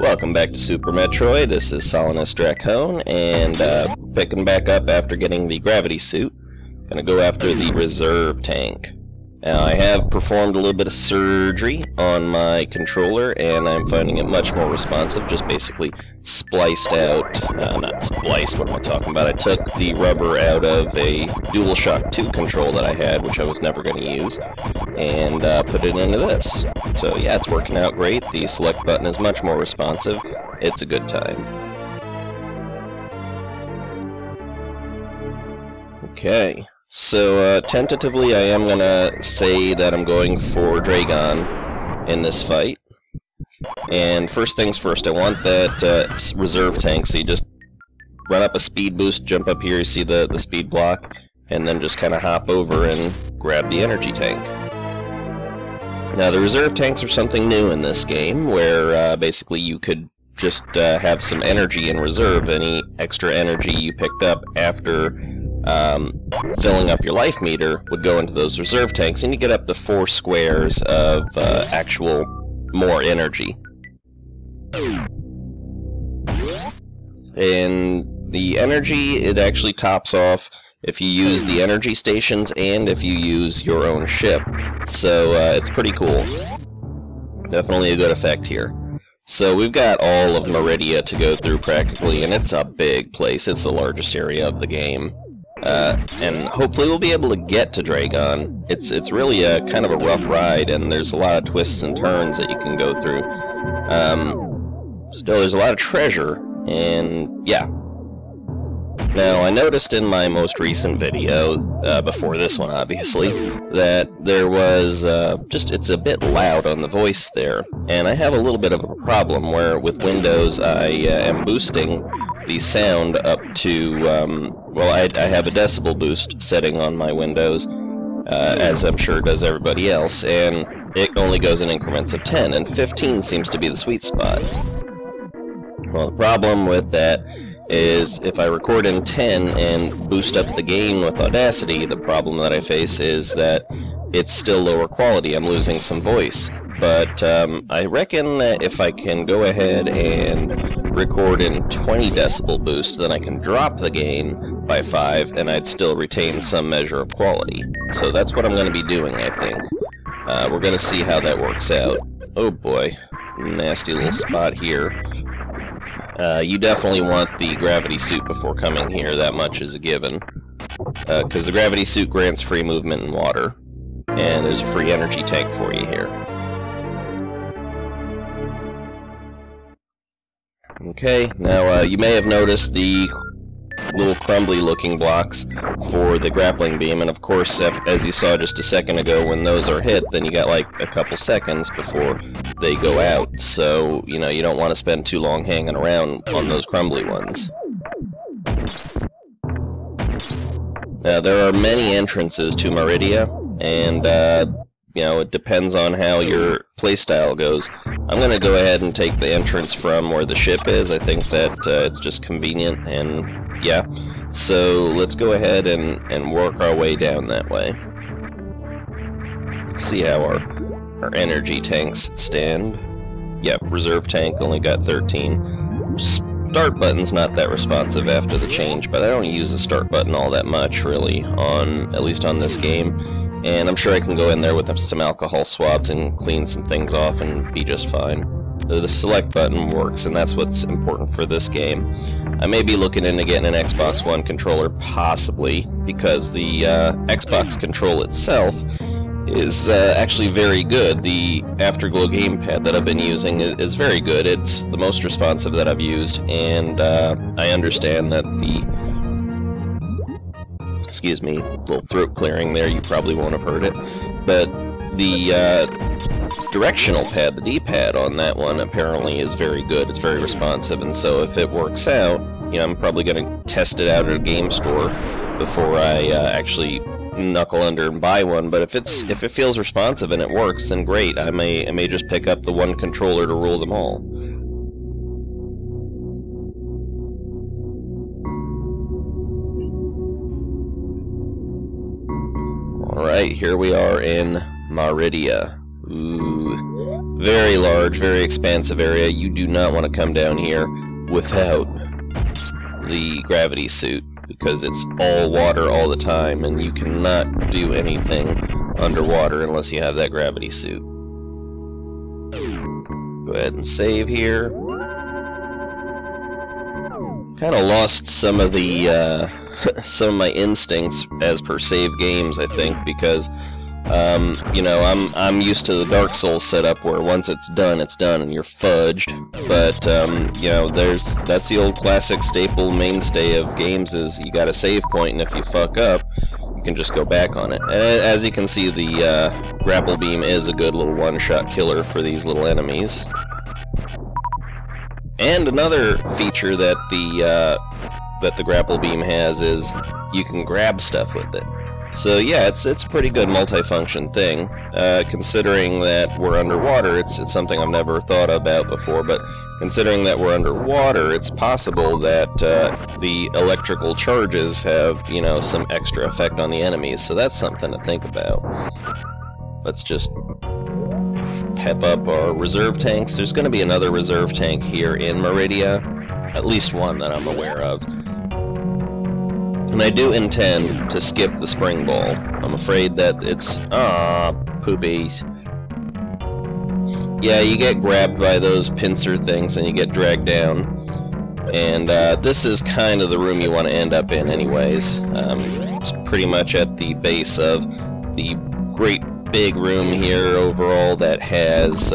Welcome back to Super Metroid. This is Solinus Dracone, and picking back up after getting the gravity suit. Gonna go after the reserve tank. Now, I have performed a little bit of surgery on my controller, and I'm finding it much more responsive. Just basically spliced out, not spliced, what am I talking about? I took the rubber out of a DualShock 2 control that I had, which I was never going to use, and put it into this. So yeah, it's working out great. The select button is much more responsive. It's a good time. Okay. So, tentatively, I am gonna say that I'm going for Dragon in this fight. And first things first, I want that reserve tank, so you just run up a speed boost, jump up here, you see the speed block, and then just kind of hop over and grab the energy tank. Now, the reserve tanks are something new in this game, where basically you could just have some energy in reserve. Any extra energy you picked up after filling up your life meter would go into those reserve tanks, and you get up to 4 squares of actual more energy. And the energy, it actually tops off if you use the energy stations and if you use your own ship. So it's pretty cool. Definitely a good effect here. So we've got all of Maridia to go through practically, and it's a big place. It's the largest area of the game. And hopefully we'll be able to get to Dragon. It's really a kind of a rough ride, and there's a lot of twists and turns that you can go through. Still, there's a lot of treasure, and yeah. Now, I noticed in my most recent video, before this one obviously, that there was it's a bit loud on the voice there, and I have a little bit of a problem where with Windows I am boosting the sound up to, well, I have a decibel boost setting on my Windows, as I'm sure does everybody else, and it only goes in increments of 10, and 15 seems to be the sweet spot. Well, the problem with that is if I record in 10 and boost up the gain with Audacity, the problem that I face is that it's still lower quality. I'm losing some voice. But I reckon that if I can go ahead and record in 20 decibel boost, then I can drop the gain by 5 and I'd still retain some measure of quality. So that's what I'm going to be doing, I think. We're going to see how that works out. Oh boy, nasty little spot here. You definitely want the gravity suit before coming here, that much is a given. Because the gravity suit grants free movement in water. And there's a free energy tank for you here. Okay, now you may have noticed the little crumbly looking blocks for the grappling beam, and of course, as you saw just a second ago, when those are hit, then you got like a couple seconds before they go out, so you know you don't want to spend too long hanging around on those crumbly ones. Now, there are many entrances to Maridia, and you know, it depends on how your playstyle goes. I'm going to go ahead and take the entrance from where the ship is. I think that it's just convenient, and yeah. So let's go ahead and work our way down that way. See how our energy tanks stand. Yep, reserve tank only got 13. Start button's not that responsive after the change, but I don't use the start button all that much, really, at least on this game. And I'm sure I can go in there with some alcohol swabs and clean some things off and be just fine. The select button works, and that's what's important for this game. I may be looking into getting an Xbox One controller, possibly, because the Xbox control itself is actually very good. The Afterglow gamepad that I've been using is very good. It's the most responsive that I've used, and I understand that the... Excuse me, a little throat clearing there, you probably won't have heard it. But the directional pad, the D-pad on that one, apparently is very good. It's very responsive, and so if it works out, you know, I'm probably going to test it out at a game store before I actually knuckle under and buy one. But if it feels responsive and it works, then great. I may just pick up the one controller to rule them all. Alright, here we are in Maridia. Ooh, Very large, very expansive area. You do not want to come down here without the gravity suit, because it's all water all the time, and you cannot do anything underwater unless you have that gravity suit. Go ahead and save here. Kind of lost some of the some of my instincts as per save games, I think, because you know, I'm used to the Dark Souls setup where once it's done and you're fudged. But you know, that's the old classic staple mainstay of games, is you got a save point, and if you fuck up, you can just go back on it. As you can see, the grapple beam is a good little one-shot killer for these little enemies. And another feature that the grapple beam has is you can grab stuff with it. So yeah, it's a pretty good multifunction thing. Considering that we're underwater, it's something I've never thought about before, but considering that we're underwater, it's possible that the electrical charges have, you know, some extra effect on the enemies, so that's something to think about. Let's just pep up our reserve tanks. There's going to be another reserve tank here in Maridia, at least one that I'm aware of. And I do intend to skip the spring ball. I'm afraid that it's... poopies. Yeah, you get grabbed by those pincer things and you get dragged down. And this is kind of the room you want to end up in anyways. It's pretty much at the base of the great big room here overall that has...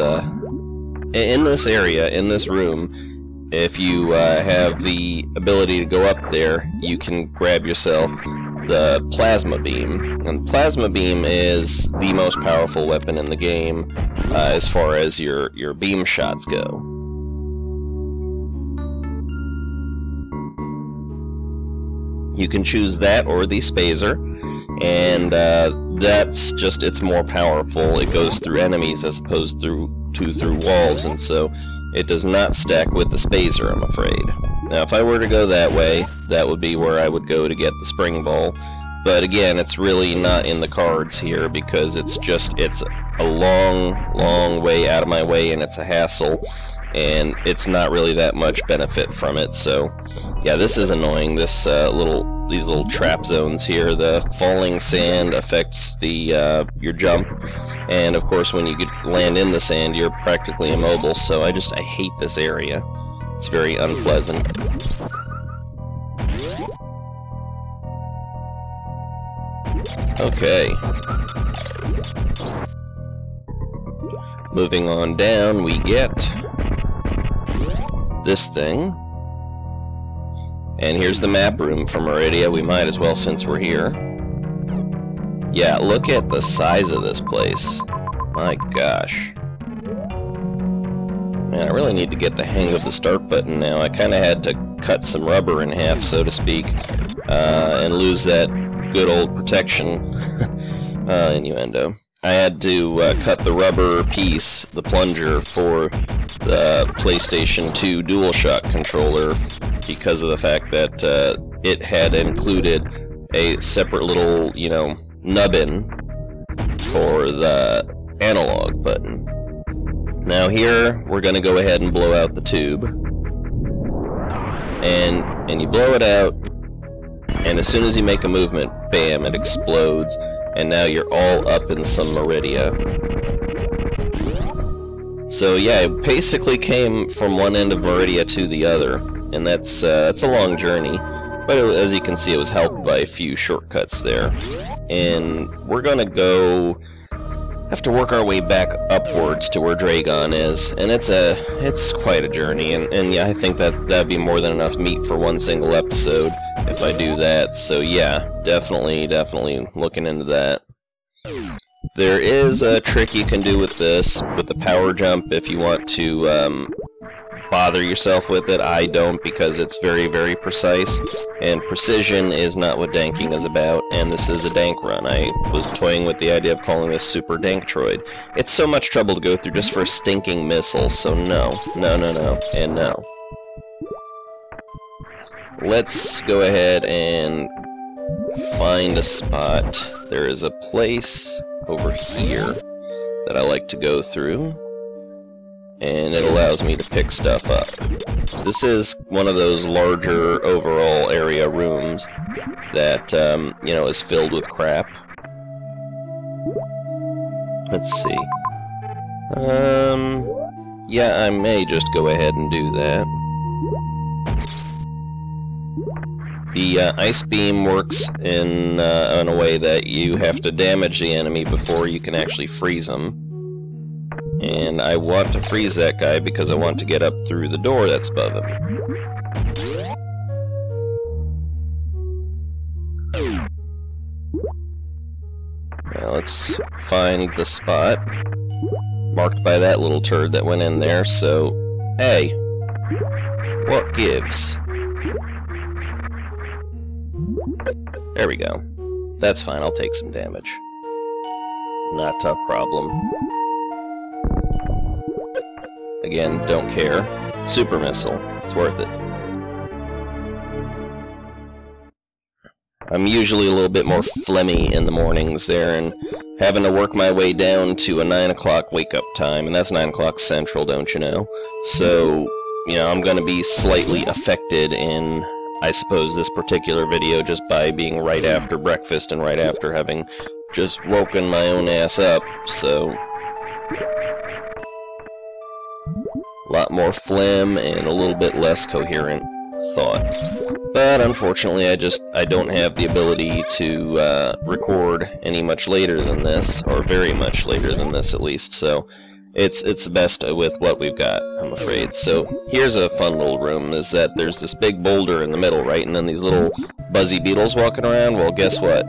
in this area, in this room, if you have the ability to go up there, you can grab yourself the plasma beam. And plasma beam is the most powerful weapon in the game as far as your beam shots go. You can choose that or the spazer, and that's just, it's more powerful. It goes through enemies as opposed to through walls, and so it does not stack with the spazer, I'm afraid. Now, if I were to go that way, that would be where I would go to get the spring ball. But again, it's really not in the cards here, because it's a long way out of my way, and it's a hassle, and it's not really that much benefit from it. So, yeah, this is annoying. This these little trap zones here. The falling sand affects the your jump. And of course, when you land in the sand, you're practically immobile, so I hate this area. It's very unpleasant. Okay. Moving on down, we get this thing. And here's the map room for Maridia. We might as well, since we're here. Yeah, look at the size of this place. My gosh. Man, I really need to get the hang of the start button now. I kind of had to cut some rubber in half, so to speak, and lose that good old protection. Innuendo. I had to cut the rubber piece, the plunger, for the PlayStation 2 DualShock controller because of the fact that it had included a separate little, you know, nubbin for the analog button. Now here, we're going to go ahead and blow out the tube. And you blow it out, and as soon as you make a movement, bam, it explodes, and now you're all up in some Maridia. So yeah, it basically came from one end of Maridia to the other, and that's a long journey. But as you can see, it was helped by a few shortcuts there. And we're gonna have to work our way back upwards to where Dragon is, and it's quite a journey. And yeah, I think that'd be more than enough meat for one single episode if I do that. So yeah, definitely looking into that. There is a trick you can do with this, with the power jump, if you want to bother yourself with it. I don't, because it's very, very precise, and precision is not what danking is about, and this is a dank run. I was toying with the idea of calling this Super Danktroid. It's so much trouble to go through just for a stinking missile, so no, and no. Let's go ahead and find a spot. There is a place over here that I like to go through. and it allows me to pick stuff up. This is one of those larger overall area rooms that, you know, is filled with crap. Let's see. Yeah, I may just go ahead and do that. The ice beam works in a way that you have to damage the enemy before you can actually freeze them. And I want to freeze that guy because I want to get up through the door that's above him. Now let's find the spot marked by that little turd that went in there, so, hey, what gives? There we go. That's fine, I'll take some damage. Not a tough problem. Again, don't care. Super missile, it's worth it. I'm usually a little bit more phlegmy in the mornings there, and having to work my way down to a 9 o'clock wake-up time, and that's 9 o'clock Central, don't you know? So, you know, I'm going to be slightly affected in, I suppose, this particular video just by being right after breakfast and right after having just woken my own ass up, so... a lot more phlegm and a little bit less coherent thought. But unfortunately, I don't have the ability to record any much later than this, or very much later than this at least, so it's best with what we've got, I'm afraid. So here's a fun little room, is that there's this big boulder in the middle, right, and then these little buzzy beetles walking around. Well, guess what?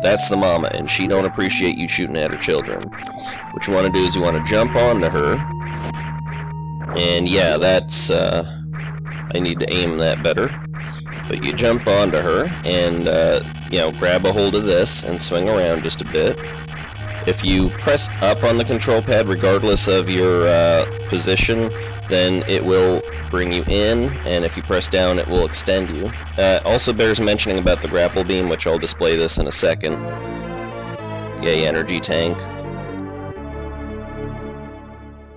That's the mama, and she don't appreciate you shooting at her children. What you want to do is you want to jump onto her, and yeah, that's, I need to aim that better. But you jump onto her and, you know, grab a hold of this and swing around just a bit. If you press up on the control pad, regardless of your position, then it will bring you in, and if you press down, it will extend you. Also bears mentioning about the grapple beam, which I'll display this in a second. Yay, energy tank.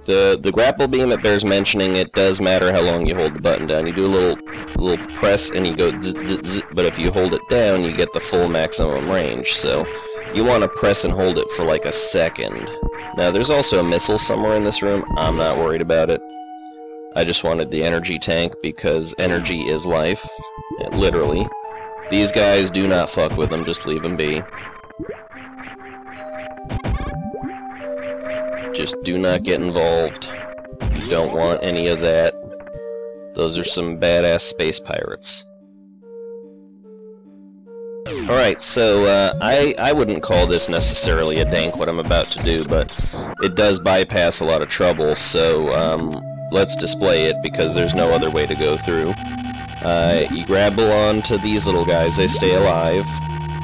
The grapple beam, it bears mentioning, it does matter how long you hold the button down. You do a little press and you go zzz, zzz, zzz, but if you hold it down, you get the full maximum range. So you want to press and hold it for like a second. Now there's also a missile somewhere in this room. I'm not worried about it. I just wanted the energy tank because energy is life. Literally. These guys, do not fuck with them, just leave them be. Just do not get involved. You don't want any of that. Those are some badass space pirates. Alright, so I wouldn't call this necessarily a dank, what I'm about to do, but it does bypass a lot of trouble, so let's display it because there's no other way to go through. You grapple onto these little guys, they stay alive,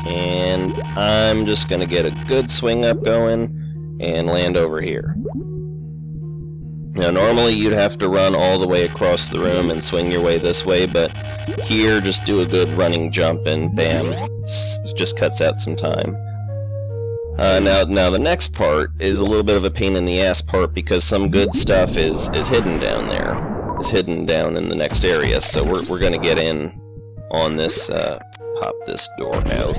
and I'm just going to get a good swing up going and land over here. Now normally you'd have to run all the way across the room and swing your way this way, but here just do a good running jump and bam, it just cuts out some time. Now the next part is a little bit of a pain in the ass part because some good stuff is hidden down there. Is hidden down in the next area, so we're gonna get in on this, pop this door out.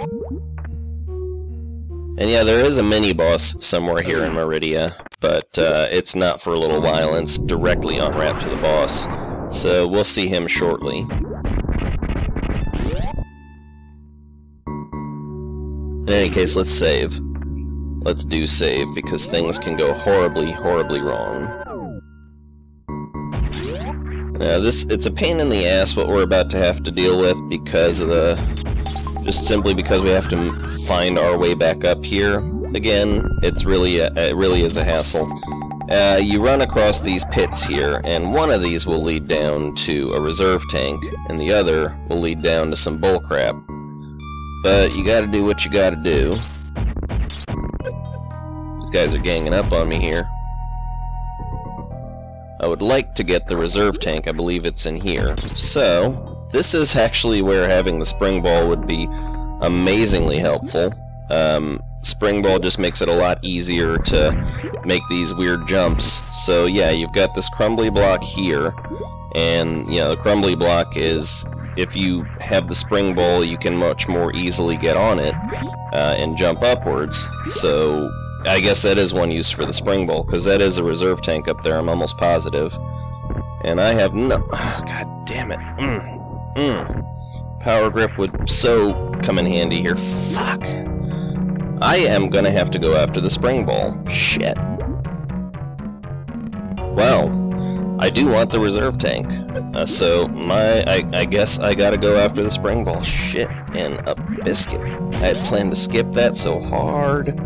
And yeah, there is a mini-boss somewhere here in Maridia, but it's not for a little while, and it's directly en route to the boss. So we'll see him shortly. In any case, let's save. Let's do save, because things can go horribly, horribly wrong. Now it's a pain in the ass what we're about to have to deal with because of just simply because we have to find our way back up here. Again, it really is a hassle. You run across these pits here, and one of these will lead down to a reserve tank, and the other will lead down to some bullcrap. But you gotta do what you gotta do. These guys are ganging up on me here. I would like to get the reserve tank, I believe it's in here. So, this is actually where having the spring ball would be amazingly helpful. Spring Ball just makes it a lot easier to make these weird jumps. So yeah, you've got this crumbly block here, and you know, the crumbly block is, if you have the Spring Ball, you can much more easily get on it and jump upwards. So I guess that is one use for the Spring Ball, because that is a reserve tank up there, I'm almost positive. And I have no... Oh, God damn it. Power Grip would so come in handy here. Fuck. I am gonna have to go after the Spring Ball. Shit. Well, I do want the reserve tank. So I guess I gotta go after the Spring Ball. Shit. And a biscuit. I had planned to skip that so hard.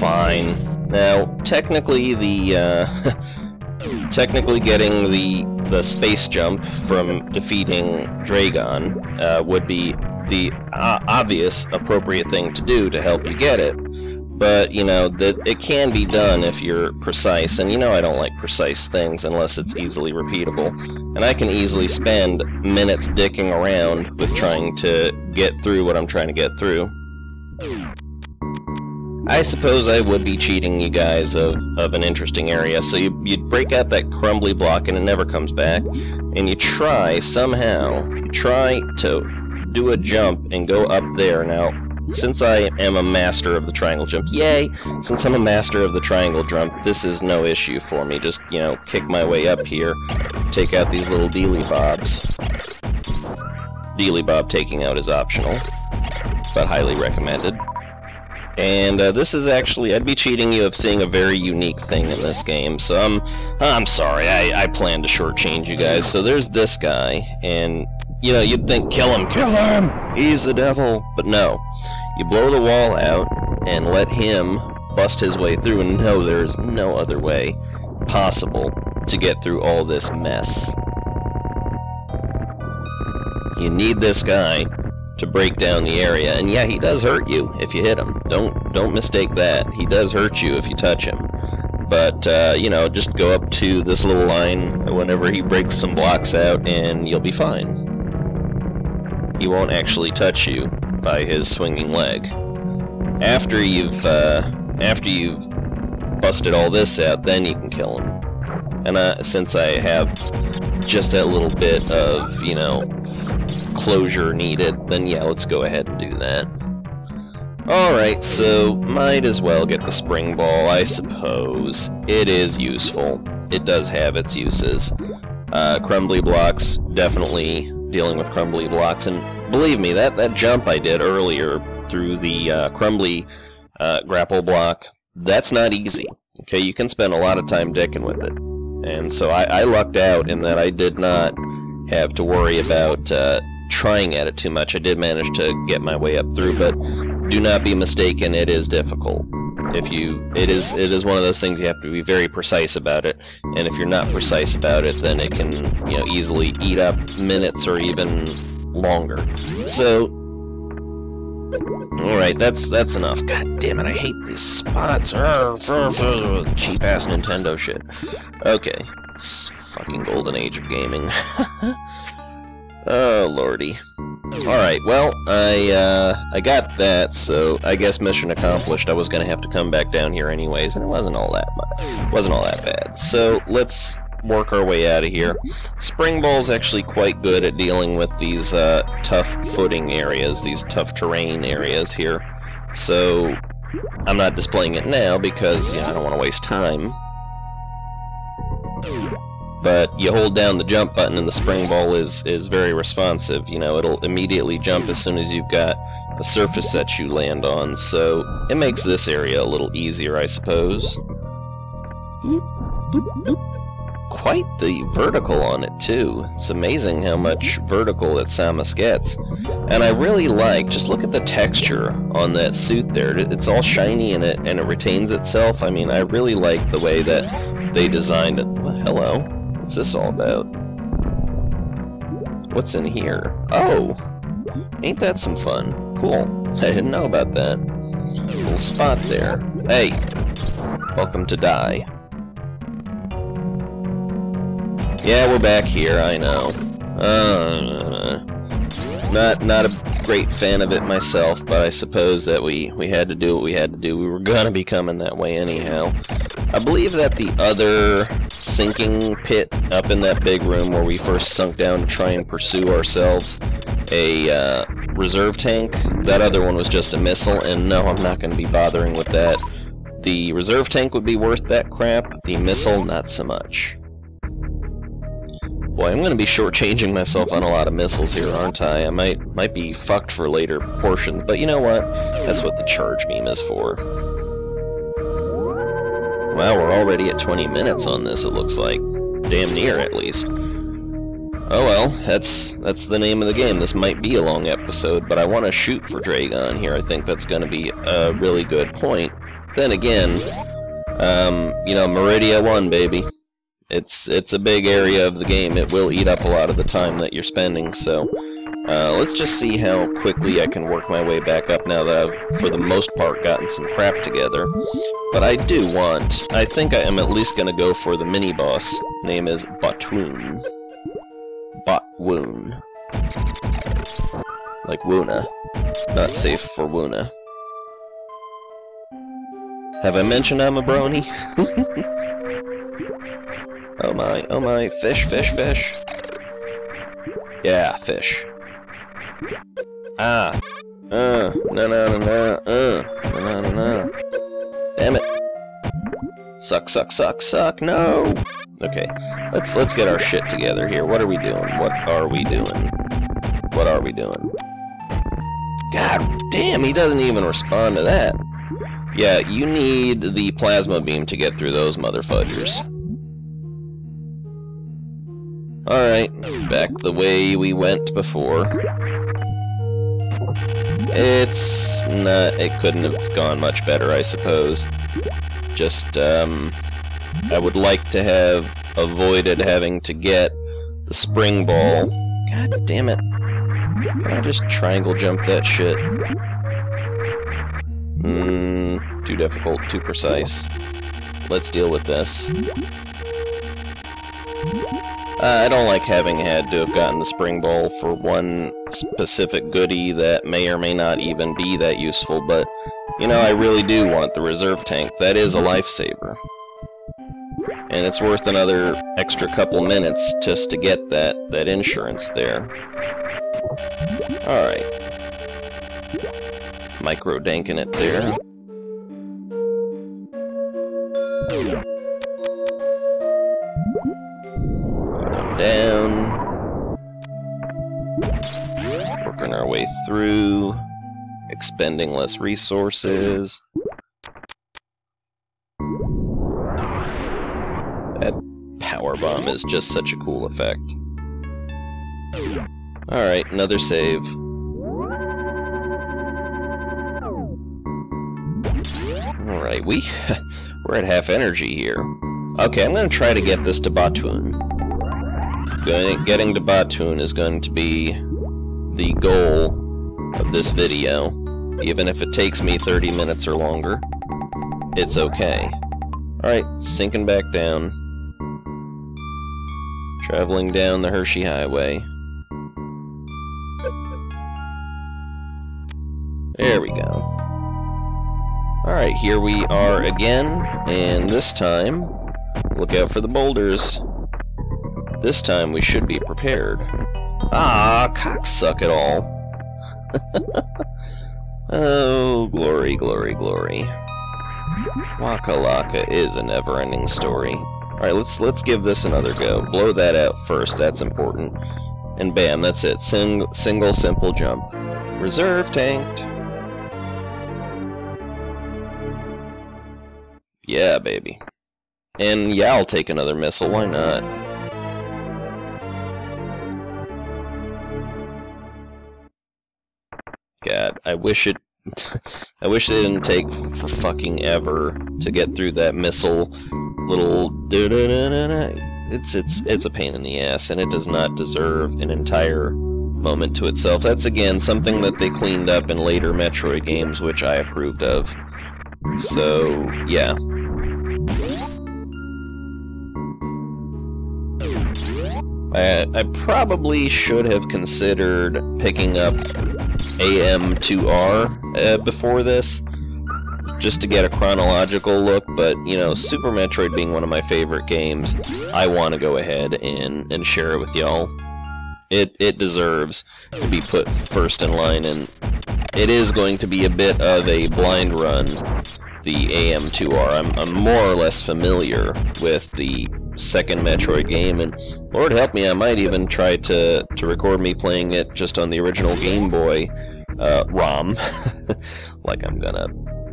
Fine. Now, technically technically getting the space jump from defeating Dragon would be the obvious appropriate thing to do to help you get it. But, you know, that it can be done if you're precise, and you know I don't like precise things unless it's easily repeatable. And I can easily spend minutes dicking around with trying to get through what I'm trying to get through. I suppose I would be cheating you guys of an interesting area. So you'd break out that crumbly block and it never comes back, and you try to do a jump and go up there. Now, since I am a master of the triangle jump, yay! Since I'm a master of the triangle jump, this is no issue for me. Just, you know, kick my way up here, take out these little dealy bobs. Dealy bob taking out is optional, but highly recommended. And this is actually, I'd be cheating you of seeing a very unique thing in this game, so I'm sorry, I planned to shortchange you guys. So there's this guy, and, you know, you'd think, kill him, he's the devil, but no. You blow the wall out, and let him bust his way through, and no, there's no other way possible to get through all this mess. You need this guy to break down the area, and yeah, he does hurt you if you hit him. Don't mistake that. He does hurt you if you touch him. But you know, just go up to this little line whenever he breaks some blocks out, and you'll be fine. He won't actually touch you by his swinging leg. After you've busted all this out, then you can kill him. And since I have just that little bit of, you know, closure needed, then yeah, let's go ahead and do that. Alright, so might as well get the Spring Ball, I suppose. It is useful. It does have its uses. Crumbly blocks, definitely dealing with crumbly blocks, and believe me, that jump I did earlier through the crumbly grapple block, that's not easy. Okay, you can spend a lot of time dicking with it. And so I lucked out in that I did not have to worry about trying at it too much. I did manage to get my way up through, but do not be mistaken, it is difficult. It is one of those things you have to be very precise about it, and if you're not precise about it, then it can, you know, easily eat up minutes or even longer. So, alright, that's enough. God damn it, I hate these spots. Cheap ass Nintendo shit. Okay, it's fucking golden age of gaming. Oh lordy. Alright, well, I got that, so I guess mission accomplished. I was gonna have to come back down here anyways, and it wasn't all that bad. So let's work our way out of here. Spring Ball's actually quite good at dealing with these tough footing areas, these tough terrain areas here. So I'm not displaying it now because, you know, I don't want to waste time. But you hold down the jump button and the Spring Ball is very responsive. You know, it'll immediately jump as soon as you've got a surface that you land on, so it makes this area a little easier, I suppose. Quite the vertical on it, too. It's amazing how much vertical that Samus gets. And I really like, just look at the texture on that suit there. It's all shiny and it retains itself. I mean, I really like the way that they designed it. Well, hello. What's this all about? What's in here? Oh! Ain't that some fun? Cool. I didn't know about that. Little spot there. Hey! Welcome to Die. Yeah, we're back here, I know. Not a great fan of it myself, but I suppose that we had to do what we had to do. We were gonna be coming that way anyhow. I believe that the other sinking pit up in that big room where we first sunk down to try and pursue ourselves a reserve tank, that other one was just a missile, and no, I'm not going to be bothering with that. The reserve tank would be worth that crap, the missile, not so much. Boy, I'm going to be shortchanging myself on a lot of missiles here, aren't I? I might be fucked for later portions, but you know what? That's what the charge beam is for. Wow, we're already at 20 minutes on this, it looks like. Damn near, at least. Oh well, that's the name of the game. This might be a long episode, but I want to shoot for Dragon here. I think that's going to be a really good point. Then again, you know, Maridia 1, baby. It's a big area of the game. It will eat up a lot of the time that you're spending, so let's just see how quickly I can work my way back up now that I've, for the most part, gotten some crap together. But I think I am at least going to go for the mini-boss. Name is Botwoon. Botwoon. Like Woona. Not safe for Woona. Have I mentioned I'm a brony? Oh my, fish, fish, fish. Yeah, fish. Ah. No. Damn it. Suck, no! Okay, let's get our shit together here. What are we doing? What are we doing? God damn, he doesn't even respond to that. Yeah, you need the plasma beam to get through those motherfudgers. Alright, back the way we went before. It couldn't have gone much better, I suppose. Just, I would like to have avoided having to get the spring ball. God damn it. Can I just triangle jump that shit? Too difficult, too precise. Let's deal with this. I don't like having had to have gotten the spring ball for one specific goodie that may or may not even be that useful, but, you know, I really do want the reserve tank. That is a lifesaver. And it's worth another extra couple minutes just to get that insurance there. Alright. Micro-danking it there. Down. Working our way through. Expending less resources. That power bomb is just such a cool effect. Alright, another save. Alright, we're at half energy here. Okay, I'm going to try to get this to Botwoon. Getting to Botwoon is going to be the goal of this video. Even if it takes me 30 minutes or longer, it's okay. Alright, sinking back down. Traveling down the Hershey Highway. There we go. Alright, here we are again, and this time, look out for the boulders. This time we should be prepared. Ah, cocksuck it all. Oh, glory, glory, glory. Waka Laka is a never-ending story. Alright, let's give this another go. Blow that out first, that's important. And bam, that's it. Single simple jump. Reserve tanked. Yeah, baby. And yeah, I'll take another missile, why not? God, I wish it didn't take for fucking ever to get through that missile little it's a pain in the ass, and it does not deserve an entire moment to itself. That's again something that they cleaned up in later Metroid games, which I approved of. So, yeah. I probably should have considered picking up AM2R before this, just to get a chronological look, but, you know, Super Metroid being one of my favorite games, I want to go ahead and share it with y'all. It deserves to be put first in line, and it is going to be a bit of a blind run, the AM2R. I'm more or less familiar with the second Metroid game, and Lord help me, I might even try to record me playing it just on the original Game Boy ROM. Like I'm gonna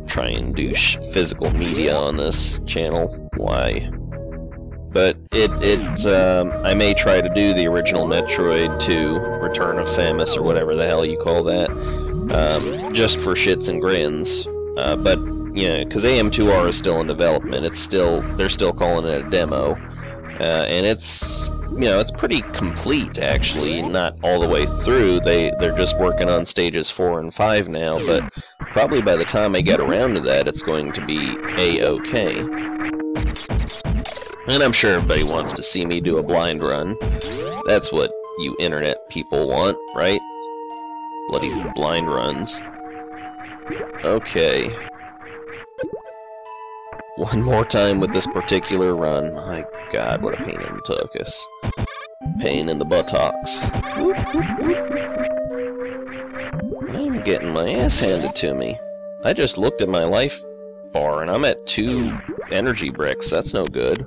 try and do physical media on this channel. Why? But I may try to do the original Metroid 2, Return of Samus, or whatever the hell you call that, just for shits and grins. But, you know, because AM2R is still in development, they're still calling it a demo, and it's, you know, it's pretty complete, actually, not all the way through. They're just working on stages 4 and 5 now, but probably by the time I get around to that, it's going to be A-okay. And I'm sure everybody wants to see me do a blind run. That's what you internet people want, right? Bloody blind runs. Okay. One more time with this particular run. My god, what a pain in the tuchus. Pain in the buttocks. I'm getting my ass handed to me. I just looked at my life bar and I'm at 2 energy bricks. That's no good.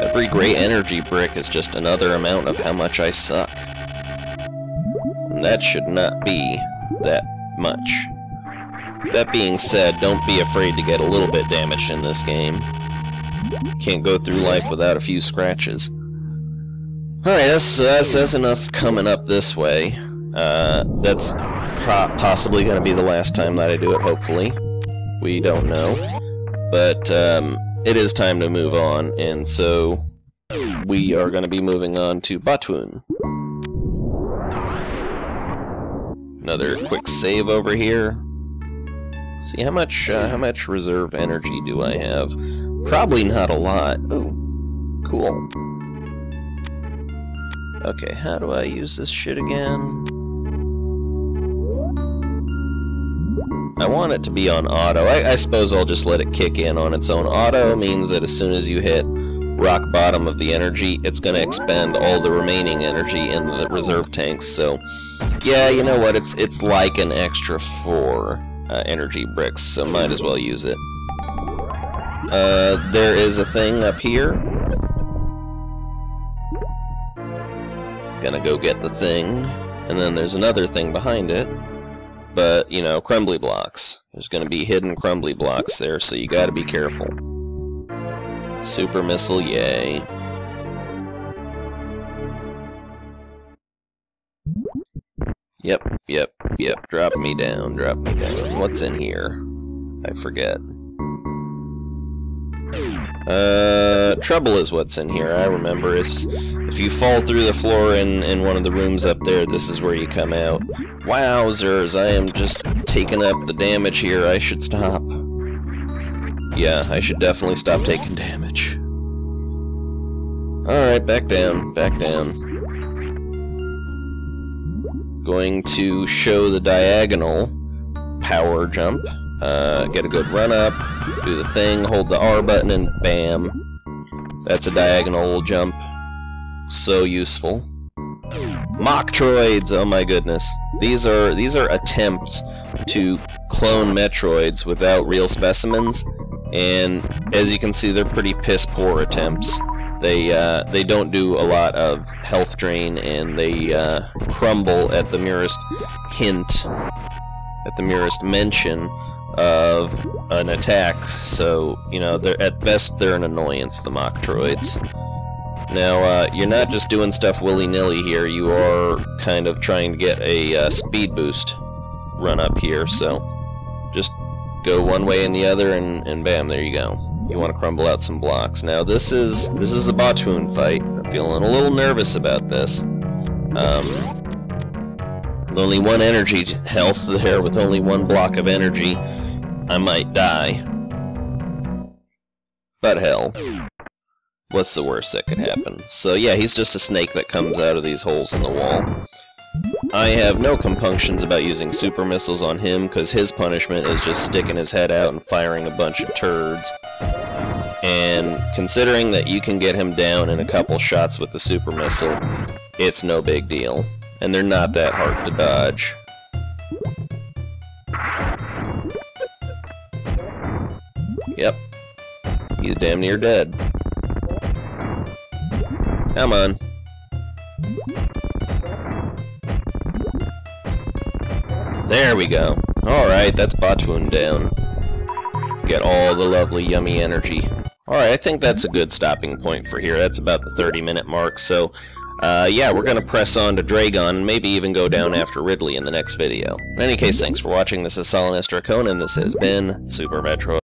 Every gray energy brick is just another amount of how much I suck. And that should not be that much. That being said, don't be afraid to get a little bit damaged in this game. Can't go through life without a few scratches. Alright, that's enough coming up this way. That's possibly going to be the last time that I do it, hopefully. We don't know. But it is time to move on, and so we are going to be moving on to Botwoon. Another quick save over here. See how much reserve energy do I have? Probably not a lot. Ooh, cool. Okay, how do I use this shit again? I want it to be on auto. I suppose I'll just let it kick in on its own. Auto means that as soon as you hit rock bottom of the energy, it's going to expend all the remaining energy in the reserve tanks. So, yeah, you know what? It's like an extra 4 energy bricks, so might as well use it. There is a thing up here. Gonna go get the thing, and then there's another thing behind it. But, you know, crumbly blocks. There's gonna be hidden crumbly blocks there, so you gotta be careful. Super missile, yay. Yep. Drop me down. What's in here? I forget. Trouble is what's in here. I remember. If you fall through the floor in one of the rooms up there, this is where you come out. Wowzers, I am just taking up the damage here. I should stop. Yeah, I should definitely stop taking damage. Alright, back down. Going to show the diagonal power jump. Get a good run up, do the thing, hold the R button, and bam. That's a diagonal jump. So useful. Metroids, oh my goodness. These are attempts to clone Metroids without real specimens, and as you can see, they're pretty piss poor attempts. They don't do a lot of health drain, and they crumble at the merest hint, at the merest mention of an attack. So, you know, at best they're an annoyance, the Metroids. Now, you're not just doing stuff willy-nilly here, you are kind of trying to get a speed boost run up here, so just go one way and the other, and bam, there you go. You want to crumble out some blocks. Now, this is the Botwoon fight. I'm feeling a little nervous about this. With only 1 energy health there, with only 1 block of energy, I might die. But hell. what's the worst that could happen? So yeah, he's just a snake that comes out of these holes in the wall. I have no compunctions about using super missiles on him, because his punishment is just sticking his head out and firing a bunch of turds. And considering that you can get him down in a couple shots with the super missile, it's no big deal. And they're not that hard to dodge. Yep. He's damn near dead. Come on. There we go. Alright, that's Botwoon down. Get all the lovely yummy energy. Alright, I think that's a good stopping point for here. That's about the 30-minute mark, so yeah, we're gonna press on to Dragon, and maybe even go down after Ridley in the next video. In any case, thanks for watching. This is Solanus Draconin, and this has been Super Metroid.